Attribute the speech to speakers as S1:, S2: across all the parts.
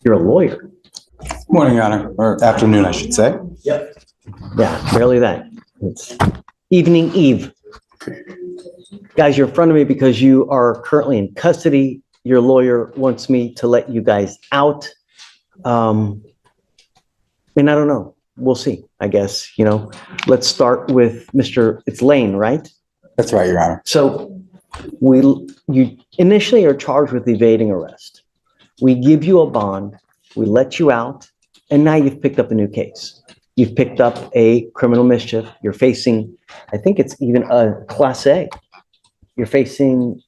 S1: You're a lawyer.
S2: Morning, Your Honor, or afternoon, I should say.
S1: Yep. Yeah, barely that. It's evening eve. Guys, you're in front of me because you are currently in custody. Your lawyer wants me to let you guys out. And I don't know. We'll see, I guess. Let's start with it's Lane, right?
S2: That's right, Your Honor.
S1: So you initially are charged with evading arrest. We give you a bond, we let you out, and now you've picked up a new case. You've picked up a criminal mischief. You're facing, I think it's even a Class A. You're facing,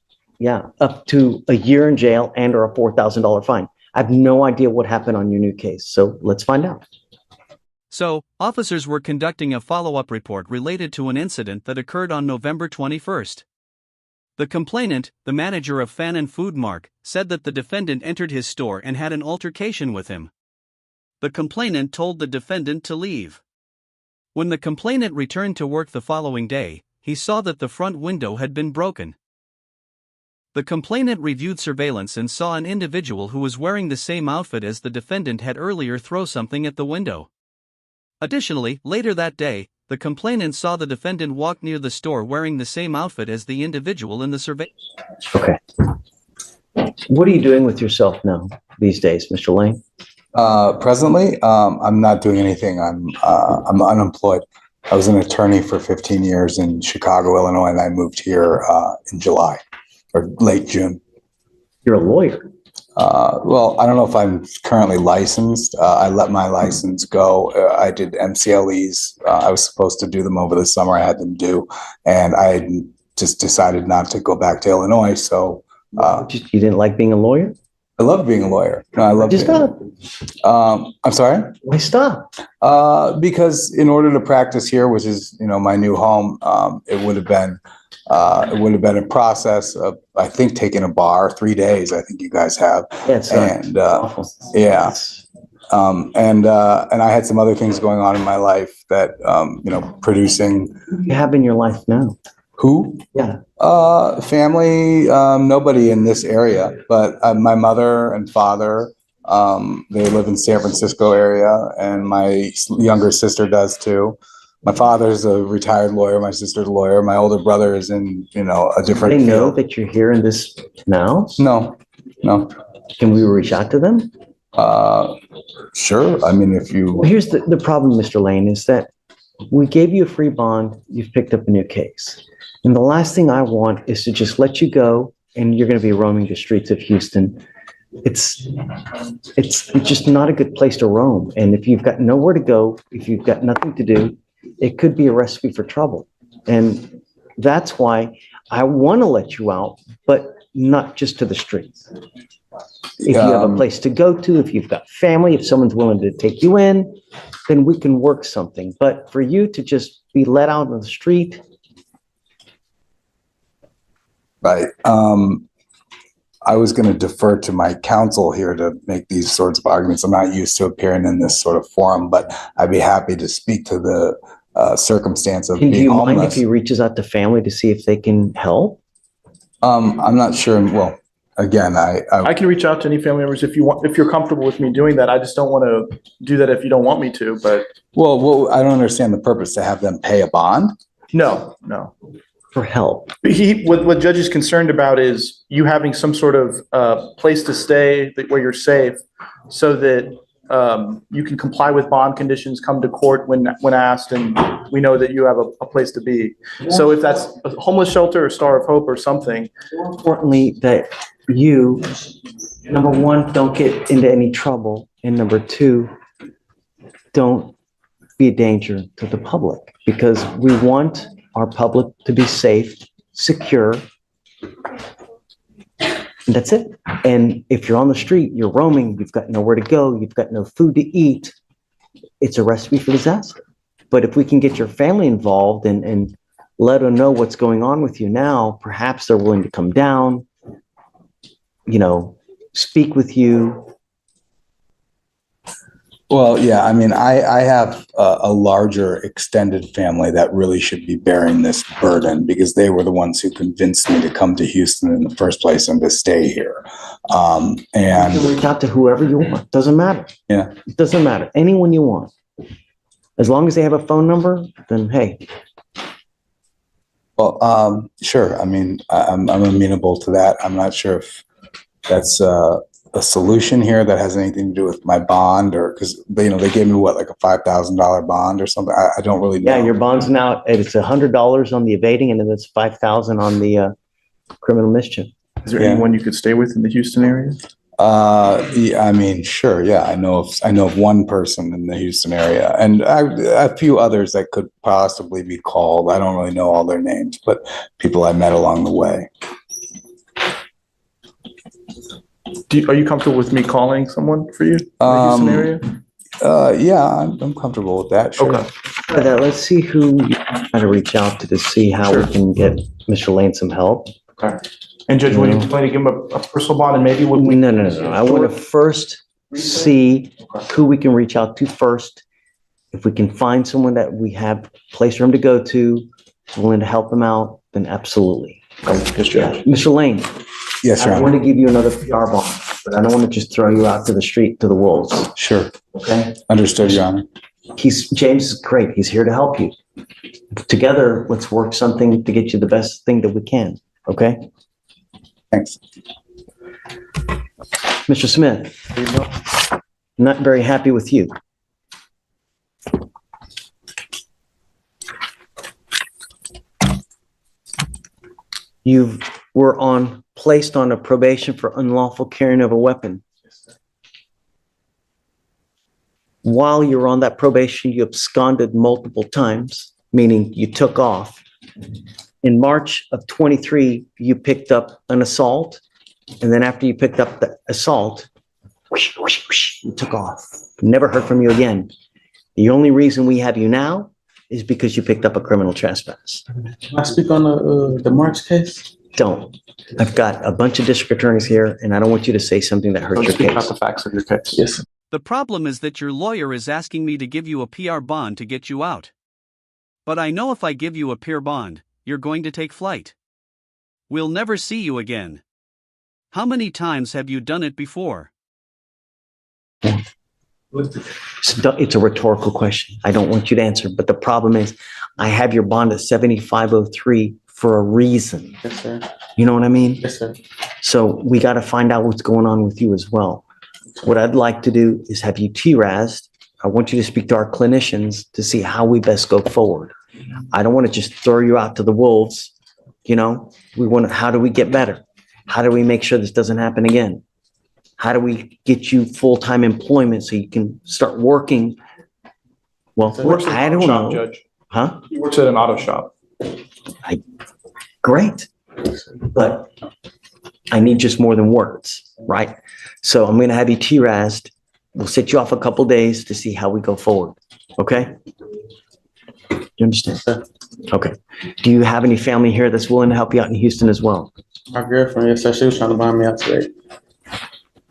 S1: up to a year in jail and or a $4,000 fine. I have no idea what happened on your new case, so let's find out.
S3: So, officers were conducting a follow-up report related to an incident that occurred on November 21st. The complainant, the manager of Fan and Food Mark, said that the defendant entered his store and had an altercation with him. The complainant told the defendant to leave. When the complainant returned to work the following day, he saw that the front window had been broken. The complainant reviewed surveillance and saw an individual who was wearing the same outfit as the defendant had earlier throw something at the window. Additionally, later that day, the complainant saw the defendant walk near the store wearing the same outfit as the individual in the surveillance.
S1: Okay. What are you doing with yourself now these days, Mr. Lane?
S2: Presently, I'm not doing anything. I'm unemployed. I was an attorney for 15 years in Chicago, Illinois, and I moved here in July or late June.
S1: You're a lawyer.
S2: Well, I don't know if I'm currently licensed. I let my license go. I did MCLEs. I was supposed to do them over the summer. I had them due, and I just decided not to go back to Illinois. So
S1: You didn't like being a lawyer?
S2: I love being a lawyer. No, I love.
S1: Just stop.
S2: I'm sorry.
S1: Why stop?
S2: Because in order to practice here, which is my new home, it would have been a process of, I think, taking a bar 3 days. I think you guys have.
S1: It's
S2: and
S1: awful.
S2: yeah, and I had some other things going on in my life that producing.
S1: You have in your life now.
S2: Who?
S1: Yeah.
S2: Family, nobody in this area, but my mother and father, they live in San Francisco area, and my younger sister does too. My father's a retired lawyer, my sister's a lawyer, my older brother is in, a different
S1: They know
S2: field.
S1: that you're here in this now?
S2: No.
S1: Can we reach out to them?
S2: Sure. I mean, if you.
S1: Well, here's the problem, Mr. Lane, is that we gave you a free bond, you've picked up a new case. And the last thing I want is to just let you go and you're going to be roaming the streets of Houston. It's just not a good place to roam. And if you've got nowhere to go, if you've got nothing to do, it could be a recipe for trouble. And that's why I want to let you out, but not just to the streets. If you have a place to go to, if you've got family, if someone's willing to take you in, then we can work something. But for you to just be let out on the street.
S2: Right. I was going to defer to my counsel here to make these sorts of arguments. I'm not used to appearing in this sort of forum, but I'd be happy to speak to the circumstance of being homeless.
S1: Do you mind if he reaches out to family to see if they can help?
S2: I'm not sure. Well, again,
S4: I can reach out to any family members if you want, if you're comfortable with me doing that. I just don't want to do that if you don't want me to, but.
S2: Well, I don't understand the purpose to have them pay a bond.
S4: No.
S1: For help.
S4: What Judge is concerned about is you having some sort of place to stay where you're safe, so that you can comply with bond conditions, come to court when asked, and we know that you have a place to be. So if that's a homeless shelter or Star of Hope or something.
S1: More importantly, that you, number one, don't get into any trouble, and number two, don't be a danger to the public, because we want our public to be safe, secure. And that's it. And if you're on the street, you're roaming, you've got nowhere to go, you've got no food to eat, it's a recipe for disaster. But if we can get your family involved and let them know what's going on with you now, perhaps they're willing to come down, speak with you.
S2: Well, yeah, I mean, I have a larger extended family that really should be bearing this burden because they were the ones who convinced me to come to Houston in the first place and to stay here.
S1: You can reach out to whoever you want. Doesn't matter.
S2: Yeah.
S1: It doesn't matter. Anyone you want. As long as they have a phone number, then hey,
S2: Well, sure. I mean, I'm amenable to that. I'm not sure if that's a solution here that has anything to do with my bond or because they gave me what, like a $5,000 bond or something. I don't really know.
S1: yeah, your bond's now, it's $100 on the evading and then it's 5,000 on the criminal mischief.
S4: Is there
S2: Yeah.
S4: anyone you could stay with in the Houston area?
S2: Yeah, I mean, sure. Yeah, I know of one person in the Houston area, and a few others that could possibly be called. I don't really know all their names, but people I met along the way.
S4: Are you comfortable with me calling someone for you in the Houston area?
S2: Yeah, I'm comfortable with that. Sure.
S4: Okay.
S1: For that, let's see who you try to reach out to see how we can get Mr. Lane some help.
S4: Okay. And Judge, will you plan to give him a personal bond and maybe we'll.
S1: No. I want to first see who we can reach out to first. If we can find someone that we have a place for him to go to, willing to help him out, then absolutely.
S4: Yes, Judge.
S1: Mr. Lane,
S2: Yes, Your
S1: I
S2: Honor.
S1: want to give you another PR bond, but I don't want to just throw you out to the street, to the wolves,
S2: Sure.
S1: okay?
S2: Understood, Your Honor.
S1: James is great. He's here to help you. Together, let's work something to get you the best thing that we can, okay?
S2: Thanks.
S1: Mr. Smith, not very happy with you. You were placed on a probation for unlawful carrying of a weapon. While you were on that probation, you absconded multiple times, meaning you took off. In March of 23, you picked up an assault, and then after you picked up the assault, you took off. Never heard from you again. The only reason we have you now is because you picked up a criminal trespass.
S5: Can I speak on the March case?
S1: Don't. I've got a bunch of district attorneys here, and I don't want you to say something that hurts
S4: Don't
S1: your
S4: speak about
S1: case.
S4: the facts of your case.
S5: Yes, sir.
S3: The problem is that your lawyer is asking me to give you a PR bond to get you out. But I know if I give you a PR bond, you're going to take flight. We'll never see you again. How many times have you done it before?
S1: It's a rhetorical question. I don't want you to answer, but the problem is I have your bond at 7503 for a reason.
S5: Yes, sir.
S1: You know what I mean?
S5: Yes, sir.
S1: So we got to find out what's going on with you as well. What I'd like to do is have you TRAS'd. I want you to speak to our clinicians to see how we best go forward. I don't want to just throw you out to the wolves. You know, how do we get better? How do we make sure this doesn't happen again? How do we get you full-time employment so you can start working? Well,
S4: He works at
S1: I
S4: an
S1: don't
S4: auto shop,
S1: know.
S4: Judge.
S1: Huh?
S4: He works at an auto shop.
S1: Great. But I need just more than words, right? So I'm going to have you TRAS'd. We'll set you off a couple days to see how we go forward. Okay? You understand? Okay. Do you have any family here that's willing to help you out in Houston as well?
S5: My girlfriend, yes, sir. She was trying to buy me out today.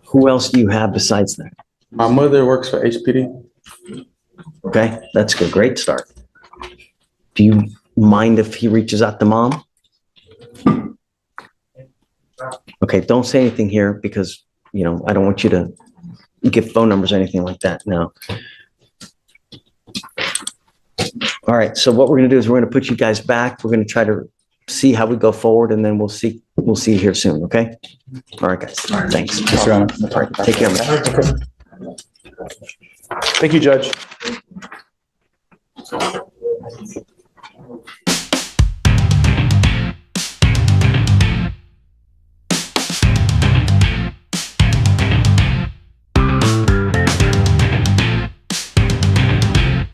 S1: Who else do you have besides that?
S5: My mother works for HPD.
S1: Okay, that's a great start. Do you mind if he reaches out to mom? Okay, don't say anything here because, I don't want you to give phone numbers or anything like that. No. All right, so what we're going to do is we're going to put you guys back. We're going to try to see how we go forward and then we'll see you here soon, okay? All right, guys. Thanks.
S2: Yes, Your Honor.
S1: All right, take care, man.
S4: Thank you, Judge.